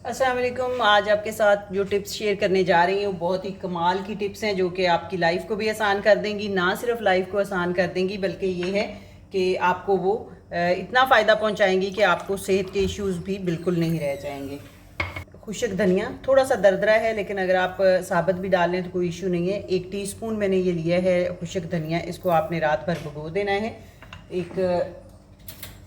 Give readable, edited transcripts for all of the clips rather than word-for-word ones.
अस्सलाम वालेकुम। आज आपके साथ जो टिप्स शेयर करने जा रही हूँ बहुत ही कमाल की टिप्स हैं जो कि आपकी लाइफ को भी आसान कर देंगी। ना सिर्फ लाइफ को आसान कर देंगी बल्कि ये है कि आपको वो इतना फ़ायदा पहुँचाएंगी कि आपको सेहत के इश्यूज़ भी बिल्कुल नहीं रह जाएंगे। खुशक धनिया थोड़ा सा दरदरा है, लेकिन अगर आप साबुत भी डाल लें तो कोई इशू नहीं है। 1 टीस्पून मैंने ये लिया है खुशक धनिया। इसको आपने रात भर भिगो देना है एक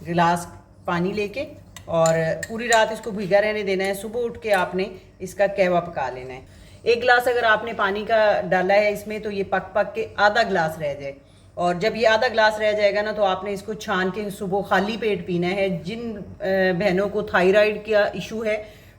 गिलास पानी लेके, और पूरी रात इसको भीगा रहने देना है। सुबह उठ के आपने इसका कहवा पका लेना है। 1 गिलास अगर आपने पानी का डाला है इसमें तो ये पक पक के आधा गिलास रह जाए, और जब ये आधा गिलास रह जाएगा ना तो आपने इसको छान के सुबह खाली पेट पीना है। जिन बहनों को थायराइड का इशू है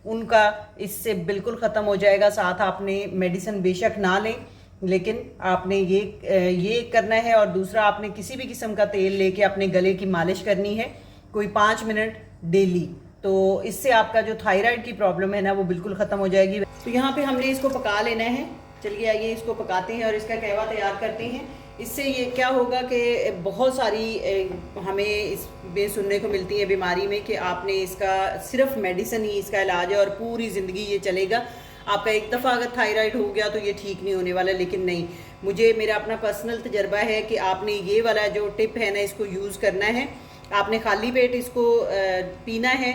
उनका इससे बिल्कुल ख़त्म हो जाएगा। साथ आपने मेडिसिन बेशक ना लें, लेकिन आपने ये करना है। और दूसरा, आपने किसी भी किस्म का तेल लेके अपने गले की मालिश करनी है कोई 5 मिनट डेली। तो इससे आपका जो थायराइड की प्रॉब्लम है ना वो बिल्कुल ख़त्म हो जाएगी। तो यहाँ पे हमने इसको पका लेना है। चलिए आइए इसको पकाते हैं और इसका कहवा तैयार करते हैं। इससे ये क्या होगा कि बहुत सारी हमें इसमें सुनने को मिलती है बीमारी में कि आपने इसका सिर्फ मेडिसिन ही इसका इलाज है और पूरी ज़िंदगी ये चलेगा। आपका एक दफ़ा अगर थायराइड हो गया तो ये ठीक नहीं होने वाला। लेकिन नहीं, मुझे मेरा अपना पर्सनल तजर्बा है कि आपने ये वाला जो टिप है ना इसको यूज़ करना है। आपने खाली पेट इसको पीना है।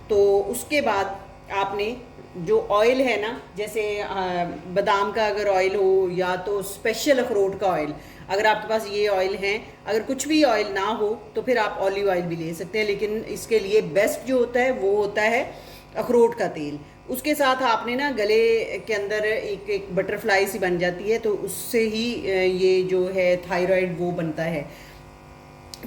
तो उसके बाद आपने जो ऑयल है ना, जैसे बादाम का अगर ऑयल हो या तो स्पेशल अखरोट का ऑयल, अगर आपके पास ये ऑयल हैं, अगर कुछ भी ऑयल ना हो तो फिर आप ऑलिव ऑयल भी ले सकते हैं। लेकिन इसके लिए बेस्ट जो होता है वो होता है अखरोट का तेल। उसके साथ आपने ना गले के अंदर एक बटरफ्लाई सी बन जाती है, तो उससे ही ये जो है थायराइड वो बनता है।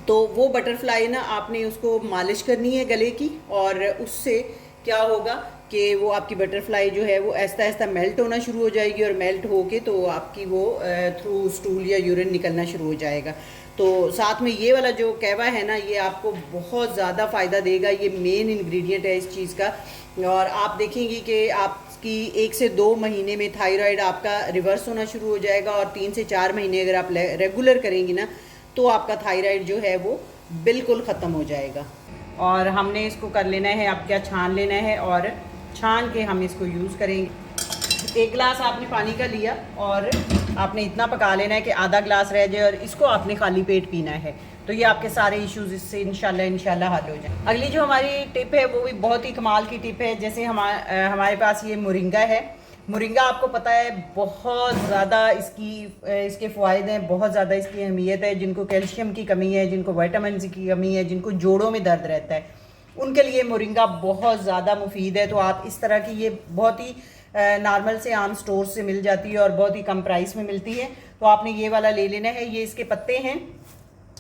तो वो बटरफ्लाई ना आपने उसको मालिश करनी है गले की, और उससे क्या होगा कि वो आपकी बटरफ्लाई जो है वो आहिस्ता आहिस्ता मेल्ट होना शुरू हो जाएगी, और मेल्ट होके तो आपकी वो थ्रू स्टूल या यूरिन निकलना शुरू हो जाएगा। तो साथ में ये वाला जो कहवा है ना ये आपको बहुत ज़्यादा फ़ायदा देगा। ये मेन इंग्रेडिएंट है इस चीज़ का। और आप देखेंगी कि आपकी 1 से 2 महीने में थायराइड आपका रिवर्स होना शुरू हो जाएगा, और 3 से 4 महीने अगर आप रेगुलर करेंगी ना तो आपका थायराइड जो है वो बिल्कुल ख़त्म हो जाएगा। और हमने इसको कर लेना है, अब क्या छान लेना है, और छान के हम इसको यूज़ करेंगे। 1 गिलास आपने पानी का लिया और आपने इतना पका लेना है कि आधा गिलास रह जाए, और इसको आपने खाली पेट पीना है। तो ये आपके सारे इश्यूज़ इससे इंशाल्लाह हल हो जाए। अगली जो हमारी टिप है वो भी बहुत ही कमाल की टिप है। जैसे हमारे पास ये मोरिंगा है। मोरिंगा आपको पता है बहुत ज़्यादा इसके फ़ायदे हैं, बहुत ज़्यादा इसकी अहमियत है। जिनको कैल्शियम की कमी है, जिनको विटामिन सी की कमी है, जिनको जोड़ों में दर्द रहता है, उनके लिए मोरिंगा बहुत ज़्यादा मुफीद है। तो आप इस तरह की, ये बहुत ही नॉर्मल से आम स्टोर से मिल जाती है और बहुत ही कम प्राइस में मिलती है। तो आपने ये वाला ले लेना है। ये इसके पत्ते हैं।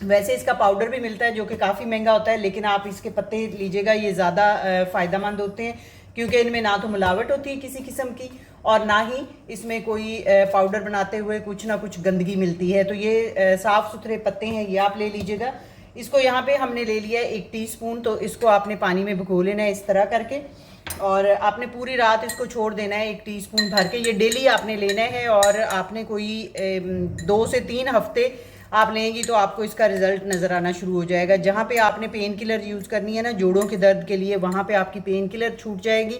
वैसे इसका पाउडर भी मिलता है जो कि काफ़ी महंगा होता है, लेकिन आप इसके पत्ते लीजिएगा, ये ज़्यादा फ़ायदेमंद होते हैं, क्योंकि इनमें ना तो मिलावट होती है किसी किस्म की, और ना ही इसमें कोई पाउडर बनाते हुए कुछ ना कुछ गंदगी मिलती है। तो ये साफ़ सुथरे पत्ते हैं, ये आप ले लीजिएगा। इसको यहाँ पे हमने ले लिया है 1 टीस्पून। तो इसको आपने पानी में भिगो लेना है इस तरह करके, और आपने पूरी रात इसको छोड़ देना है 1 टीस्पून भर के। ये डेली आपने लेना है, और आपने कोई 2 से 3 हफ्ते आप लेंगी तो आपको इसका रिजल्ट नज़र आना शुरू हो जाएगा। जहाँ पे आपने पेन किलर यूज़ करनी है ना जोड़ों के दर्द के लिए, वहाँ पे आपकी पेन किलर छूट जाएगी,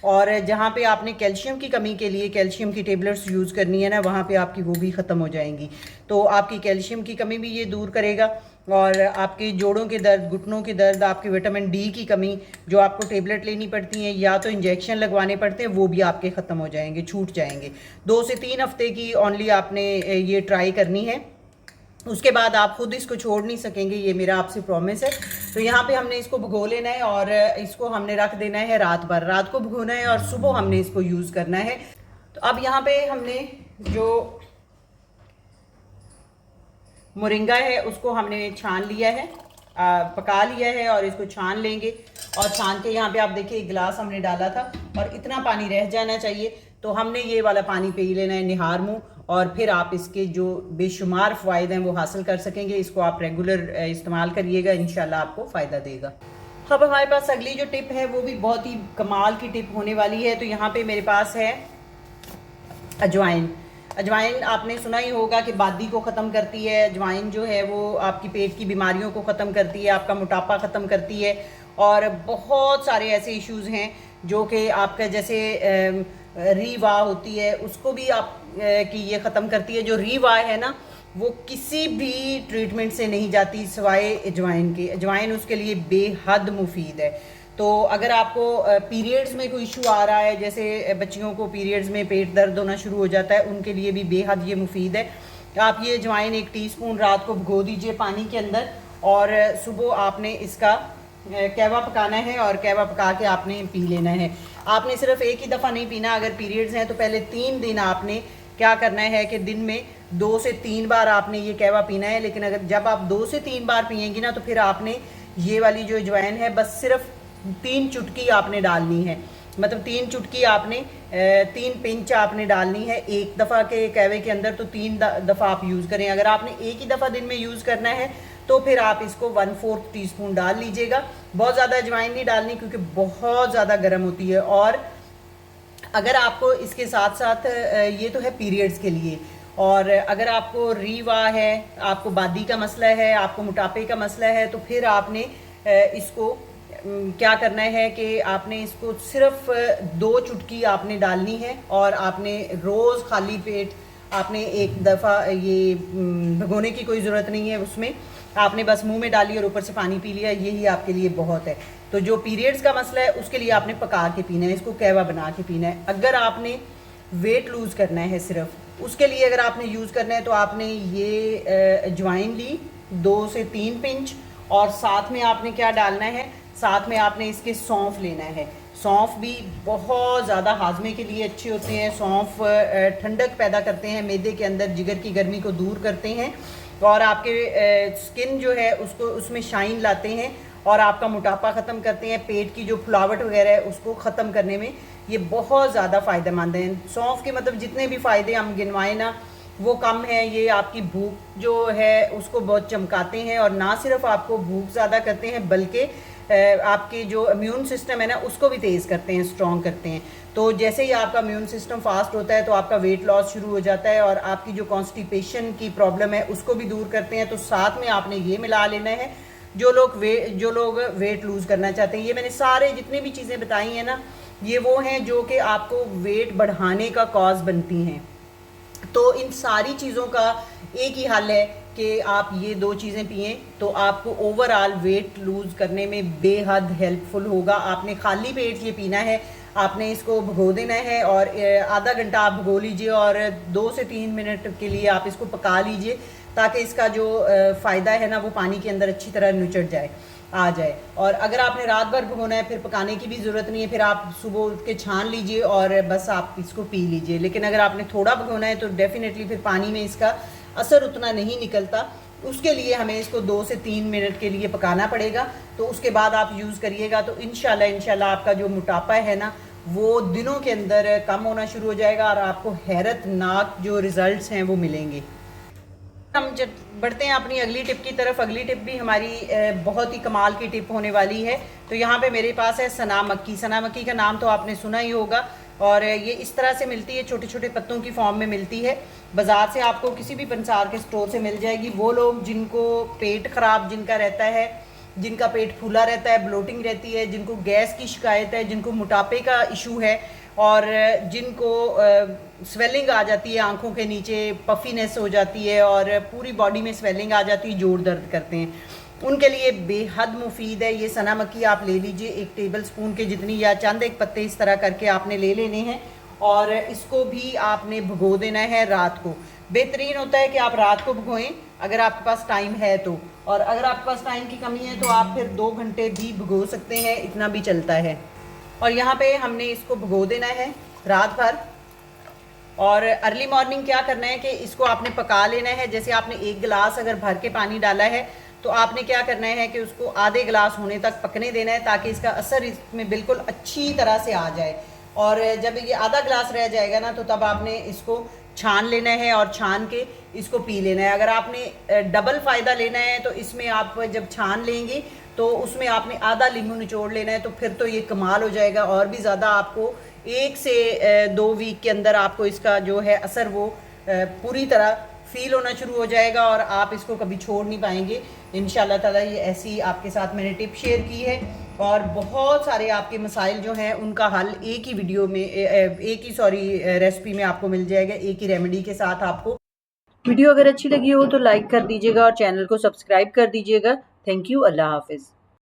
और जहाँ पे आपने कैल्शियम की कमी के लिए कैल्शियम की टेबलेट्स यूज़ करनी है ना वहाँ पे आपकी वो भी ख़त्म हो जाएंगी। तो आपकी कैल्शियम की कमी भी ये दूर करेगा, और आपके जोड़ों के दर्द, घुटनों के दर्द, आपके विटामिन डी की कमी जो आपको टेबलेट लेनी पड़ती हैं या तो इंजेक्शन लगवाने पड़ते हैं, वो भी आपके ख़त्म हो जाएंगे, छूट जाएंगे। 2 से 3 हफ्ते की ओनली आपने ये ट्राई करनी है। उसके बाद आप खुद इसको छोड़ नहीं सकेंगे, ये मेरा आपसे प्रॉमिस है। तो यहाँ पे हमने इसको भिगो लेना है, और इसको हमने रख देना है रात भर। रात को भिगोना है और सुबह हमने इसको यूज़ करना है। तो अब यहाँ पे हमने जो मोरिंगा है उसको हमने छान लिया है, पका लिया है, और इसको छान लेंगे। और छान के यहाँ पे आप देखिए 1 गिलास हमने डाला था और इतना पानी रह जाना चाहिए। तो हमने ये वाला पानी पी लेना है निहार मुँह, और फिर आप इसके जो बेशुमार फ़ायदे हैं वो हासिल कर सकेंगे। इसको आप रेगुलर इस्तेमाल करिएगा, इंशाल्लाह आपको फ़ायदा देगा। अब हमारे पास अगली जो टिप है वो भी बहुत ही कमाल की टिप होने वाली है। तो यहाँ पे मेरे पास है अजवाइन। अजवाइन आपने सुना ही होगा कि बादी को ख़त्म करती है। अजवाइन जो है वो आपकी पेट की बीमारियों को ख़त्म करती है, आपका मोटापा ख़त्म करती है, और बहुत सारे ऐसे इश्यूज़ हैं जो कि आपका जैसे रीवाह होती है उसको भी आप की ये ख़त्म करती है। जो रीवाह है ना वो किसी भी ट्रीटमेंट से नहीं जाती सिवाय अजवाइन के। अजवाइन उसके लिए बेहद मुफीद है। तो अगर आपको पीरियड्स में कोई इशू आ रहा है, जैसे बच्चियों को पीरियड्स में पेट दर्द होना शुरू हो जाता है, उनके लिए भी बेहद ये मुफीद है। आप ये अजवाइन 1 टीस्पून रात को भिगो दीजिए पानी के अंदर, और सुबह आपने इसका कहवा पकाना है और कहवा पका के आपने पी लेना है। आपने सिर्फ एक ही दफ़ा नहीं पीना। अगर पीरियड्स हैं तो पहले 3 दिन आपने क्या करना है कि दिन में 2 से 3 बार आपने ये कहवा पीना है। लेकिन अगर जब आप 2 से 3 बार पिएंगी ना तो फिर आपने ये वाली जो अजवाइन है बस सिर्फ 3 चुटकी आपने डालनी है। मतलब 3 चुटकी आपने 3 पिंच आपने डालनी है एक दफ़ा के कहवे के अंदर। तो 3 दफ़ा आप यूज़ करें। अगर आपने एक ही दफ़ा दिन में यूज़ करना है तो फिर आप इसको 1/4 टीस्पून डाल लीजिएगा। बहुत ज़्यादा अजवाइन नहीं डालनी क्योंकि बहुत ज़्यादा गर्म होती है। और अगर आपको इसके साथ साथ ये तो है पीरियड्स के लिए, और अगर आपको रीवाह है, आपको बादी का मसला है, आपको मोटापे का मसला है, तो फिर आपने इसको क्या करना है कि आपने इसको सिर्फ 2 चुटकी आपने डालनी है और आपने रोज़ खाली पेट आपने एक दफ़ा ये भिगोने की कोई ज़रूरत नहीं है। उसमें आपने बस मुंह में डाली और ऊपर से पानी पी लिया, यही आपके लिए बहुत है। तो जो पीरियड्स का मसला है उसके लिए आपने पका के पीना है, इसको कहवा बना के पीना है। अगर आपने वेट लूज़ करना है सिर्फ उसके लिए अगर आपने यूज़ करना है तो आपने ये अजवाइन ली 2 से 3 पिंच, और साथ में आपने क्या डालना है, साथ में आपने इसके सौंफ लेना है। सौंफ भी बहुत ज़्यादा हाजमे के लिए अच्छे होते हैं। सौंफ ठंडक पैदा करते हैं मैदे के अंदर, जिगर की गर्मी को दूर करते हैं और आपके स्किन जो है उसको उसमें शाइन लाते हैं और आपका मोटापा ख़त्म करते हैं। पेट की जो फुलावट वगैरह है उसको ख़त्म करने में ये बहुत ज़्यादा फ़ायदेमंद हैं। सौंफ के मतलब जितने भी फ़ायदे हम गिनवाएं ना वो कम है। ये आपकी भूख जो है उसको बहुत चमकाते हैं और ना सिर्फ आपको भूख ज़्यादा करते हैं बल्कि आपके जो इम्यून सिस्टम है ना उसको भी तेज़ करते हैं, स्ट्रॉन्ग करते हैं। तो जैसे ही आपका इम्यून सिस्टम फास्ट होता है तो आपका वेट लॉस शुरू हो जाता है और आपकी जो कॉन्स्टिपेशन की प्रॉब्लम है उसको भी दूर करते हैं। तो साथ में आपने ये मिला लेना है। जो लोग वेट लूज़ करना चाहते हैं, ये मैंने सारे जितनी भी चीज़ें बताई हैं ना ये वो हैं जो कि आपको वेट बढ़ाने का कॉज बनती हैं। तो इन सारी चीज़ों का एक ही हल है कि आप ये 2 चीज़ें पिएं तो आपको ओवरऑल वेट लूज़ करने में बेहद हेल्पफुल होगा। आपने खाली पेट ये पीना है, आपने इसको भिगो देना है और आधा घंटा आप भिगो लीजिए और 2 से 3 मिनट के लिए आप इसको पका लीजिए ताकि इसका जो फ़ायदा है ना वो पानी के अंदर अच्छी तरह निचड़ जाए, आ जाए। और अगर आपने रात भर भिगोना है फिर पकाने की भी ज़रूरत नहीं है, फिर आप सुबह उठ के छान लीजिए और बस आप इसको पी लीजिए। लेकिन अगर आपने थोड़ा भिगोना है तो डेफिनेटली फिर पानी में इसका असर उतना नहीं निकलता, उसके लिए हमें इसको 2 से 3 मिनट के लिए पकाना पड़ेगा। तो उसके बाद आप यूज़ करिएगा तो इंशाल्लाह आपका जो मोटापा है ना वो दिनों के अंदर कम होना शुरू हो जाएगा और आपको हैरतनाक जो रिज़ल्ट्स हैं वो मिलेंगे। हम जब बढ़ते हैं अपनी अगली टिप की तरफ। अगली टिप भी हमारी बहुत ही कमाल की टिप होने वाली है। तो यहाँ पे मेरे पास है सना मक्की। सना मक्की का नाम तो आपने सुना ही होगा और ये इस तरह से मिलती है, छोटे छोटे पत्तों की फॉर्म में मिलती है। बाज़ार से आपको किसी भी पंसार के स्टोर से मिल जाएगी। वो लोग जिनको पेट ख़राब जिनका रहता है, जिनका पेट फूला रहता है, ब्लोटिंग रहती है, जिनको गैस की शिकायत है, जिनको मोटापे का इशू है और जिनको स्वेलिंग आ जाती है आंखों के नीचे, पफीनेस हो जाती है और पूरी बॉडी में स्वेलिंग आ जाती है, जोड़ दर्द करते हैं, उनके लिए बेहद मुफीद है ये सना मक्की। आप ले लीजिए 1 टेबल स्पून के जितनी या चंद एक पत्ते इस तरह करके आपने ले लेने हैं और इसको भी आपने भिगो देना है रात को। बेहतरीन होता है कि आप रात को भिगोएं अगर आपके पास टाइम है तो, और अगर आपके पास टाइम की कमी है तो आप फिर 2 घंटे भी भिगो सकते हैं, इतना भी चलता है। और यहाँ पे हमने इसको भिगो देना है रात भर और अर्ली मॉर्निंग क्या करना है कि इसको आपने पका लेना है। जैसे आपने 1 गिलास अगर भर के पानी डाला है तो आपने क्या करना है कि उसको आधे गिलास होने तक पकने देना है ताकि इसका असर इसमें बिल्कुल अच्छी तरह से आ जाए। और जब ये आधा गिलास रह जाएगा ना तो तब आपने इसको छान लेना है और छान के इसको पी लेना है। अगर आपने डबल फ़ायदा लेना है तो इसमें आप जब छान लेंगे तो उसमें आपने आधा नींबू निचोड़ लेना है, तो फिर तो ये कमाल हो जाएगा और भी ज़्यादा आपको 1 से 2 वीक के अंदर आपको इसका जो है असर वो पूरी तरह फील होना शुरू हो जाएगा और आप इसको कभी छोड़ नहीं पाएंगे इंशाल्लाह ताला। ये ऐसी आपके साथ मैंने टिप शेयर की है और बहुत सारे आपके मसाइल जो हैं उनका हल एक ही वीडियो में रेसिपी में आपको मिल जाएगा, एक ही रेमेडी के साथ आपको। वीडियो अगर अच्छी लगी हो तो लाइक कर दीजिएगा और चैनल को सब्सक्राइब कर दीजिएगा। Thank you. अल्लाह हाफिज़।